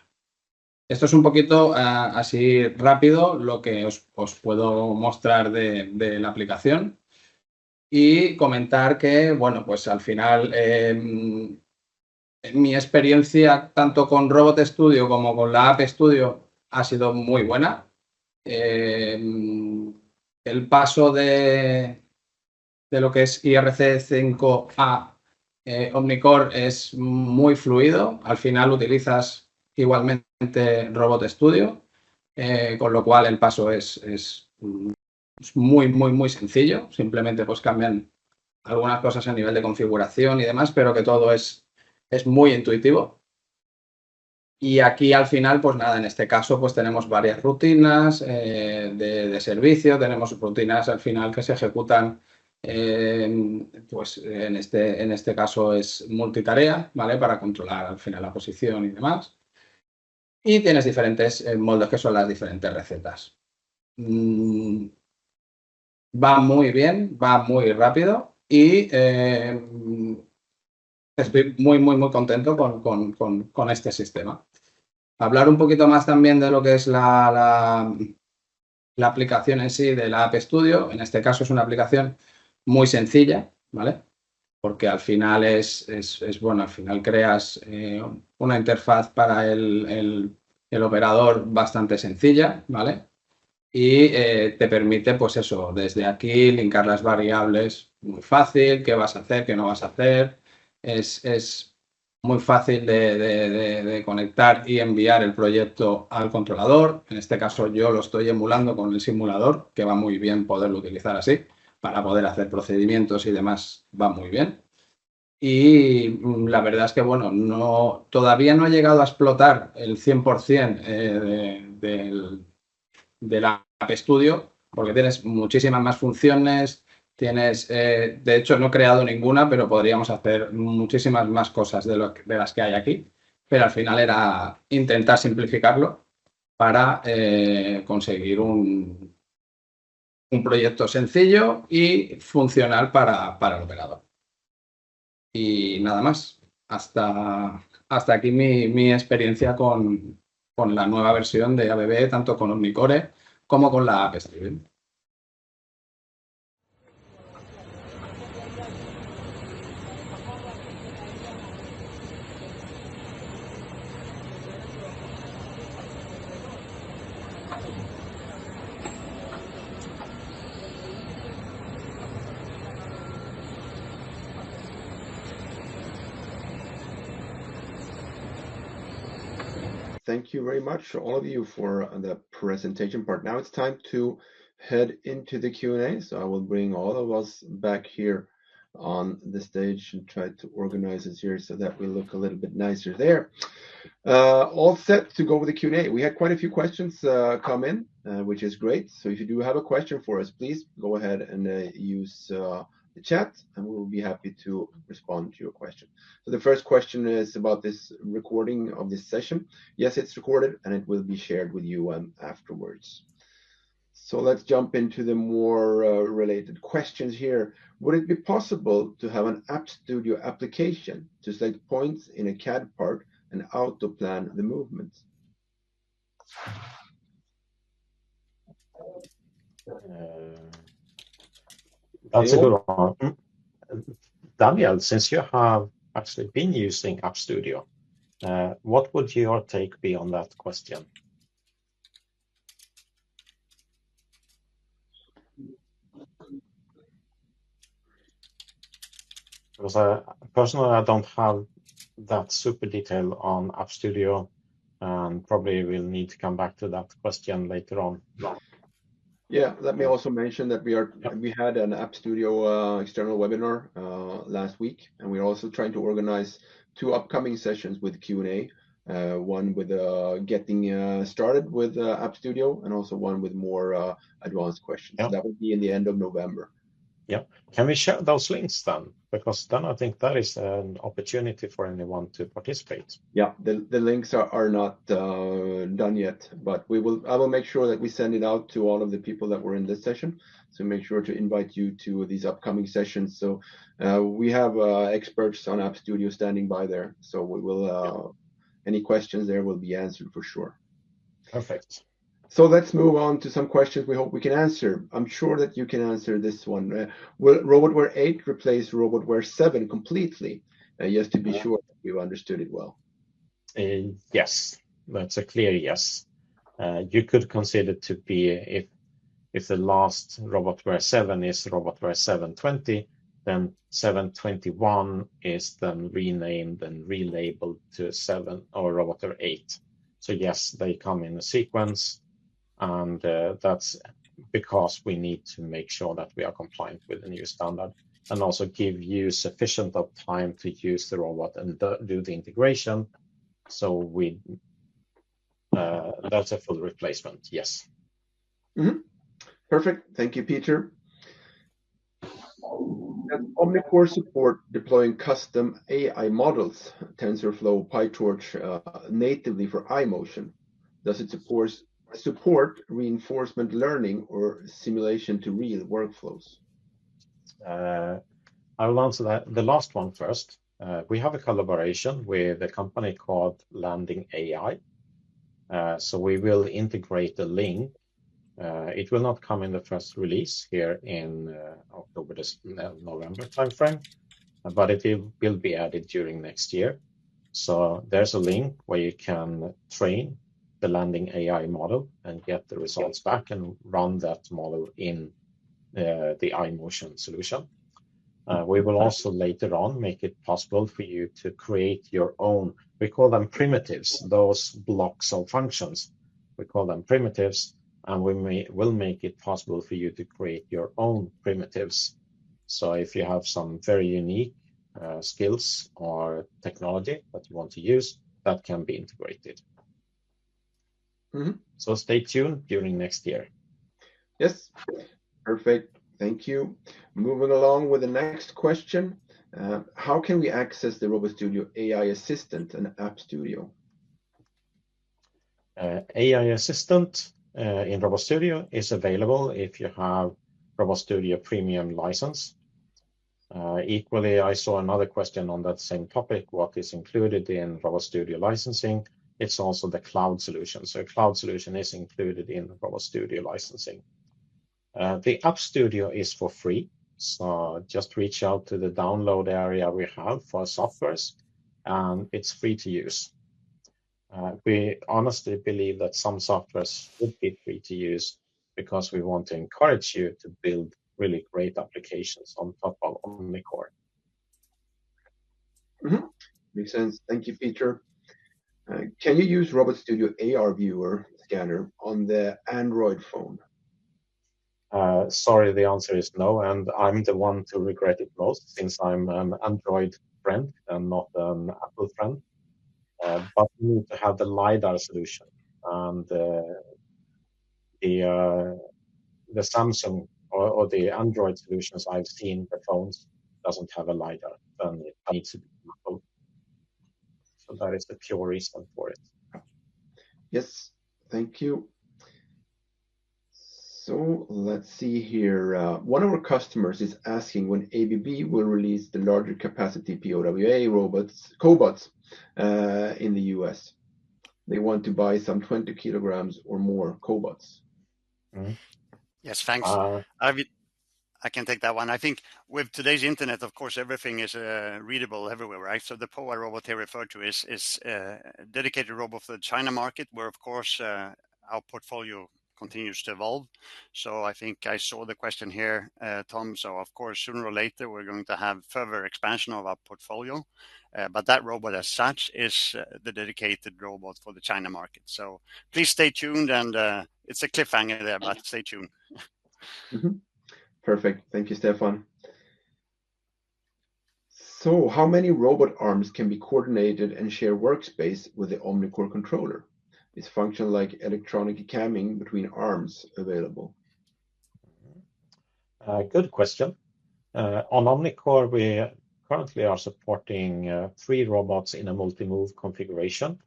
Esto es un poquito así rápido lo que os puedo mostrar de la aplicación y comentar que, bueno, pues al final mi experiencia tanto con Robot Studio como con la App Studio ha sido muy buena. El paso de lo que es IRC5 a OmniCore es muy fluido. Al final utilizas igualmente Robot Studio, con lo cual el paso es muy sencillo. Simplemente pues cambian algunas cosas a nivel de configuración y demás, pero que todo es muy intuitivo. Y aquí al final, pues nada, en este caso pues tenemos varias rutinas de servicio, tenemos rutinas al final que se ejecutan, pues en este caso es multitarea, ¿vale? Para controlar al final la posición y demás. Y tienes diferentes moldes que son las diferentes recetas. Va muy bien, va muy rápido y estoy muy contento con este sistema. Hablar un poquito más también de lo que es la aplicación en sí de la App Studio. En este caso es una aplicación muy sencilla, ¿vale? Porque al final bueno, al final creas una interfaz para el operador bastante sencilla, ¿vale? Y te permite, pues eso, desde aquí linkar las variables muy fácil, qué vas a hacer, qué no vas a hacer. Es muy fácil de conectar y enviar el proyecto al controlador. En este caso yo lo estoy emulando con el simulador, que va muy bien poderlo utilizar así, para poder hacer procedimientos y demás, va muy bien. Y la verdad es que, bueno, todavía no he llegado a explotar el 100% del App Studio, porque tienes muchísimas más funciones, de hecho no he creado ninguna, pero podríamos hacer muchísimas más cosas de las que hay aquí. pero al final era intentar simplificarlo para conseguir un proyecto sencillo y funcional para el operador. Y nada más. Hasta aquí mi experiencia con la nueva versión de ABB, tanto con OmniCore como con la App Streaming. Thank you very much, all of you, for the presentation part. Now it's time to head into the Q&A. So I will bring all of us back here on the stage and try to organize it here so that we look a little bit nicer there. All set to go with the Q&A. We had quite a few questions come in, which is great. So if you do have a question for us, please go ahead and use the chat, and we will be happy to respond to your question. So the first question is about this recording of this session. Yes, it's recorded, and it will be shared with you afterwards. So let's jump into the more related questions here. Would it be possible to have an App Studio application to select points in a CAD part and auto-plan the movements? That's a good one. Daniel, since you have actually been using App Studio, what would your take be on that question? Because personally, I don't have that super detail on App Studio, and probably will need to come back to that question later on. Yeah, let me also mention that we had an App Studio external webinar last week, and we're also trying to organize 2 upcoming sessions with Q&A. One with getting started with App Studio, and also one with more advanced questions. Yeah. That will be in the end of November. Yeah. Can we share those links then? Because then I think that is an opportunity for anyone to participate. Yeah, the links are not done yet, but I will make sure that we send it out to all of the people that were in this session. So make sure to invite you to these upcoming sessions. So we have experts on App Studio standing by there. So we will any questions there will be answered for sure. Perfect. So let's move on to some questions we hope we can answer. I'm sure that you can answer this one. Will RobotWare 8 replace RobotWare 7 completely? Just to be sure that we've understood it well. Yes, that's a clear yes. You could consider to be if the last RobotWare 7 is RobotWare 720, then 721 is then renamed and relabeled to 7 or RobotWare 8. So yes, they come in a sequence, and that's because we need to make sure that we are compliant with the new standard, and also give you sufficient of time to use the robot and do the integration. So that's a full replacement, yes. Mm-hmm. Perfect. Thank you, Peter. Does OmniCore support deploying custom AI models, TensorFlow, PyTorch, natively for iMotion? Does it support reinforcement learning or simulation to real workflows? I will answer that. The last one first. We have a collaboration with a company called Landing AI. So we will integrate the link. It will not come in the first release here in October, November timeframe, but it will be added during next year. So there's a link where you can train the Landing AI model and get the results back and run that model in the iMotion solution. We will also later on make it possible for you to create your own, we call them primitives, those blocks of functions. We call them primitives, and will make it possible for you to create your own primitives. So if you have some very unique skills or technology that you want to use, that can be integrated. Mm-hmm. So stay tuned during next year. Yes, perfect. Thank you. Moving along with the next question. How can we access the Robot Studio AI Assistant and App Studio? AI Assistant in Robot Studio is available if you have Robot Studio Premium license. Equally, I saw another question on that same topic, what is included in Robot Studio licensing? It's also the cloud solution. So cloud solution is included in Robot Studio licensing. The App Studio is for free. So just reach out to the download area we have for softwares, and it's free to use. We honestly believe that some softwares should be free to use because we want to encourage you to build really great applications on top of OmniCore. Makes sense. Thank you, Peter. Can you use Robot Studio AR Viewer scanner on the Android phone? Sorry, the answer is no, and I'm the one to regret it most since I'm an Android friend and not an Apple friend. But we need to have the LiDAR solution, and the Samsung or the Android solutions I've seen, the phones doesn't have a LiDAR, then it needs to be Apple. So that is the pure reason for it. Yes, thank you. So let's see here. One of our customers is asking when ABB will release the larger capacity POWA cobots in the US. They want to buy some 20 kilograms or more cobots. Yes, thanks. I can take that one. I think with today's internet, of course, everything is readable everywhere, right? So the POWA robot here referred to is a dedicated robot for the China market, where, of course, our portfolio continues to evolve. So I think I saw the question here, Tom. So, of course, sooner or later, we're going to have further expansion of our portfolio. But that robot as such is the dedicated robot for the China market. So please stay tuned. And it's a cliffhanger there, but stay tuned. Perfect. Thank you, Stefan. So how many robot arms can be coordinated and share workspace with the OmniCore controller? Is function like electronic camming between arms available? Good question. On OmniCore, we currently are supporting 3 robots in a multi-move configuration.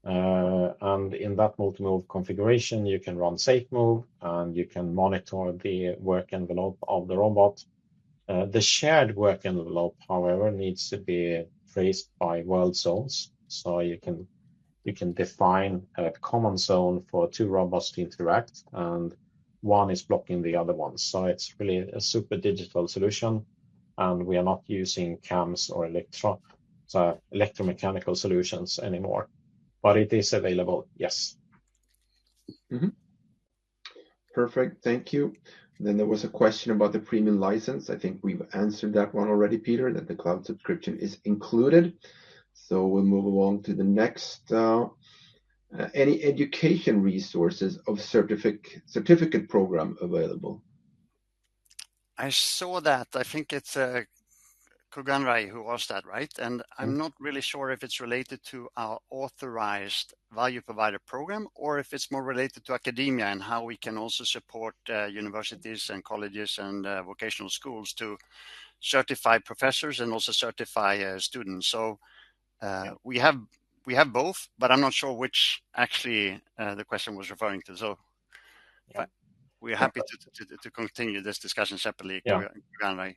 And in that multi-move configuration, you can run safe move and you can monitor the work envelope of the robot. The shared work envelope, however, needs to be traced by world zones. So you can define a common zone for 2 robots to interact, and one is blocking the other one. So it's really a super digital solution, and we are not using cams or electromechanical solutions anymore. But it is available, yes. Perfect, thank you. Then there was a question about the premium license. I think we've answered that one already, Peter, that the cloud subscription is included. So we'll move along to the next. Any education resources of certificate program available? I saw that. I think it's Kuganrai who asked that, right? And I'm not really sure if it's related to our authorized value provider program or if it's more related to academia and how we can also support universities and colleges and vocational schools to certify professors and also certify students. So we have both, but I'm not sure which actually the question was referring to. So we're happy to continue this discussion separately. Kuganrai.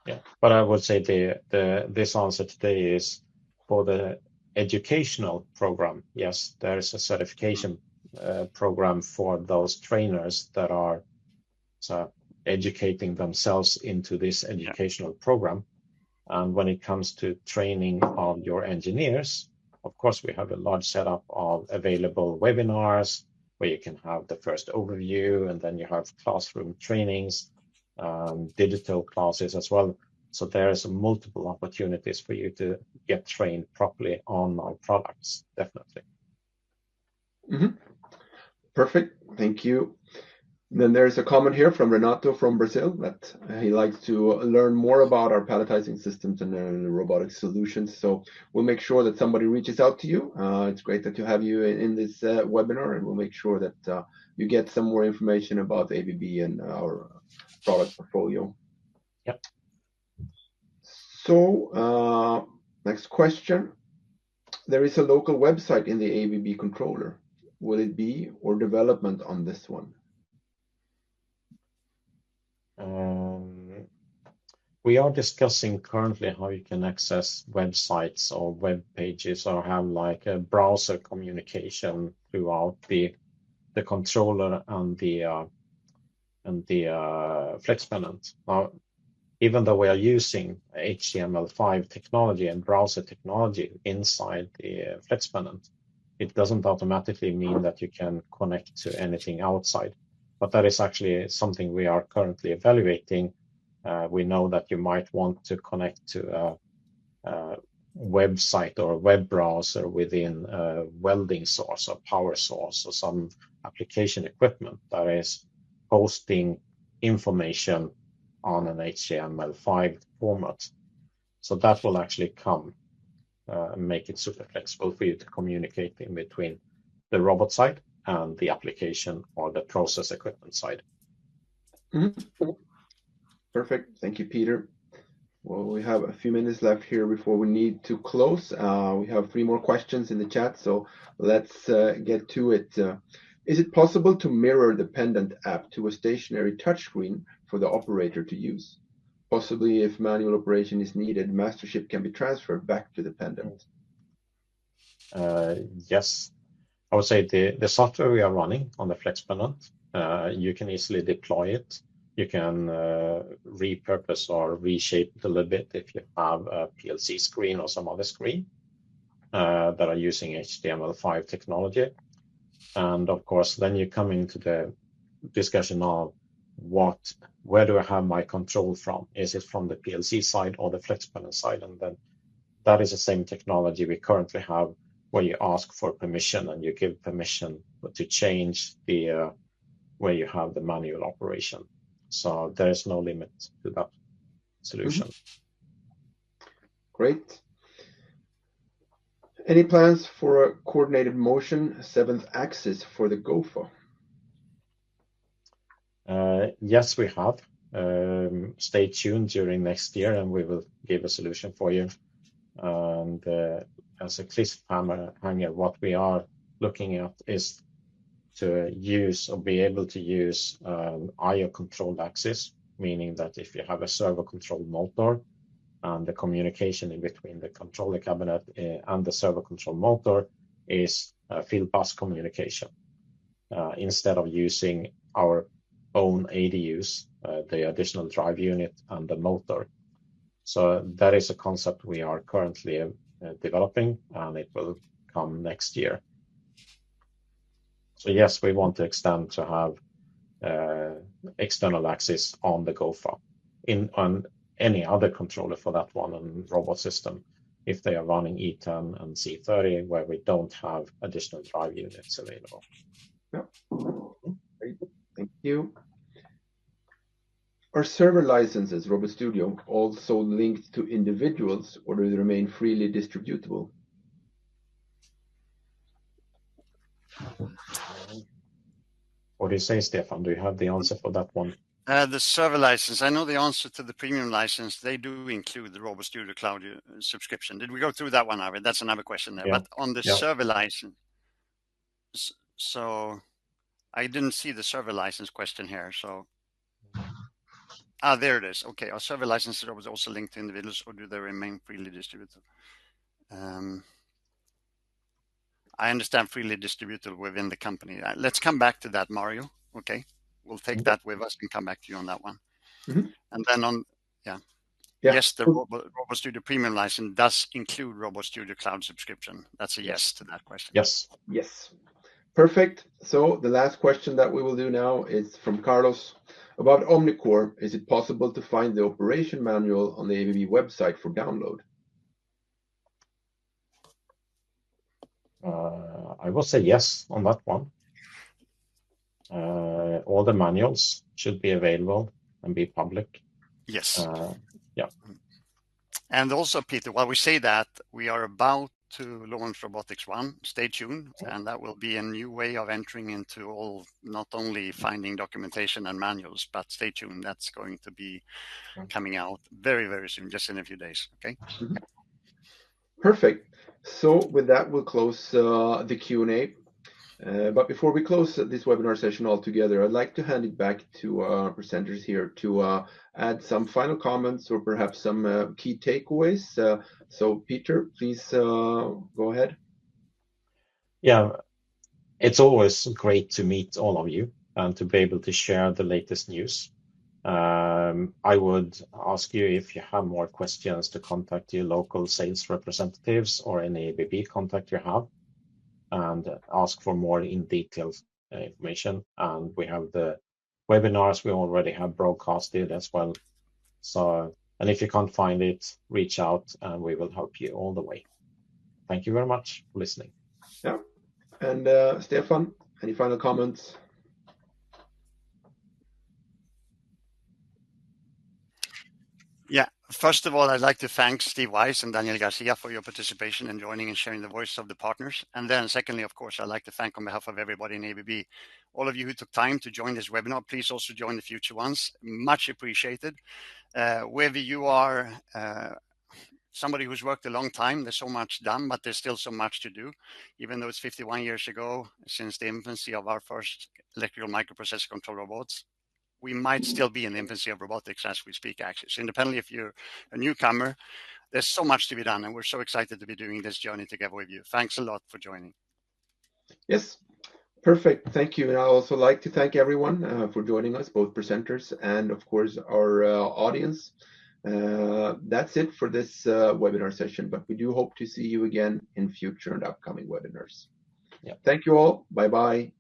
Yeah, but I would say this answer today is for the educational program. Yes, there is a certification program for those trainers that are educating themselves into this educational program. And when it comes to training of your engineers, of course, we have a large setup of available webinars where you can have the first overview, and then you have classroom trainings, digital classes as well. So there's multiple opportunities for you to get trained properly on our products, definitely. Perfect, thank you. Then there's a comment here from Renato from Brazil that he likes to learn more about our palletizing systems and robotic solutions. So we'll make sure that somebody reaches out to you. It's great that you have you in this webinar, and we'll make sure that you get some more information about ABB and our product portfolio. Yep. So next question. There is a local website in the ABB controller. Will it be or development on this one? We are discussing currently how you can access websites or web pages or have like a browser communication throughout the controller and the flex pendant. Now, even though we are using HTML5 technology and browser technology inside the flex pendant, it doesn't automatically mean that you can connect to anything outside. But that is actually something we are currently evaluating. We know that you might want to connect to a website or a web browser within a welding source or power source or some application equipment that is hosting information on an HTML5 format. So that will actually come and make it super flexible for you to communicate in between the robot side and the application or the process equipment side. Mm-hmm. Perfect. Thank you, Peter. Well, we have a few minutes left here before we need to close. We have 3 more questions in the chat, so let's get to it. Is it possible to mirror the pendant app to a stationary touchscreen for the operator to use? Possibly, if manual operation is needed, mastership can be transferred back to the pendant. Yes, I would say the software we are running on the flex pendant, you can easily deploy it. You can repurpose or reshape it a little bit if you have a PLC screen or some other screen that are using HTML5 technology. And of course, then you come into the discussion of where do I have my control from? Is it from the PLC side or the flex pendant side? And then that is the same technology we currently have, where you ask for permission and you give permission to change the where you have the manual operation. So there is no limit to that solution. Mm-hmm. Great. Any plans for a coordinated motion 7th axis for the GOFA? Yes, we have. Stay tuned during next year and we will give a solution for you. And as a cliffhanger, what we are looking at is to use or be able to use IO controlled axis, meaning that if you have a servo controlled motor and the communication in between the controller cabinet and the servo control motor is field bus communication, instead of using our own ADUs, the additional drive unit and the motor. So that is a concept we are currently developing, and it will come next year. So yes, we want to extend to have external axis on the GOFA, on any other controller for that one, and robot system, if they are running E10 and C30, where we don't have additional drive units available. Yeah. Great. Thank you. Are server licenses, Robot Studio, also linked to individuals, or do they remain freely distributable? What do you say, Stefan? Do you have the answer for that one? The server license, I know the answer to the premium license. They do include the Robot Studio Cloud subscription. Did we go through that one, Arvid? That's another question there. Yeah. But on the server license, so I didn't see the server license question here. So, there it is. Okay, are server licenses also linked to individuals, or do they remain freely distributed? I understand freely distributed within the company. Let's come back to that, Mario. Okay, we'll take that with us and come back to you on that one. Mm-hmm. And then yes, the Robot Studio Premium license does include Robot Studio Cloud subscription. That's a yes to that question. Yes. Yes. Perfect. So the last question that we will do now is from Carlos. About OmniCore, is it possible to find the operation manual on the ABB website for download? I will say yes on that one. All the manuals should be available and be public. Yes. Yeah. And also, Peter, while we say that, we are about to launch Robotics One. Stay tuned, and that will be a new way of entering into all, not only finding documentation and manuals, but stay tuned. That's going to be coming out very, very soon, just in a few days. Okay. Perfect. So with that, we'll close the Q&A. But before we close this webinar session altogether, I'd like to hand it back to our presenters here to add some final comments or perhaps some key takeaways. So Peter, please go ahead. Yeah, it's always great to meet all of you and to be able to share the latest news. I would ask you, if you have more questions, to contact your local sales representatives or any ABB contact you have, and ask for more in detail information. And we have the webinars we already have broadcasted as well. So, and if you can't find it, reach out and we will help you all the way. Thank you very much for listening. Yeah. And Stefan, any final comments? Yeah, first of all, I'd like to thank Steve Weiss and Daniel Garcia for your participation and joining and sharing the voice of the partners. And then secondly, of course, I'd like to thank on behalf of everybody in ABB, all of you who took time to join this webinar. Please also join the future ones. Much appreciated. Whether you are somebody who's worked a long time, there's so much done, but there's still so much to do. Even though it's 51 years ago since the infancy of our first electrical microprocessor control robots, we might still be in the infancy of robotics as we speak, actually. So independently, if you're a newcomer, there's so much to be done, and we're so excited to be doing this journey together with you. Thanks a lot for joining. Yes, perfect. Thank you. And I also like to thank everyone for joining us, both presenters and, of course, our audience. That's it for this webinar session, but we do hope to see you again in future and upcoming webinars. Yeah. Thank you all. Bye-bye.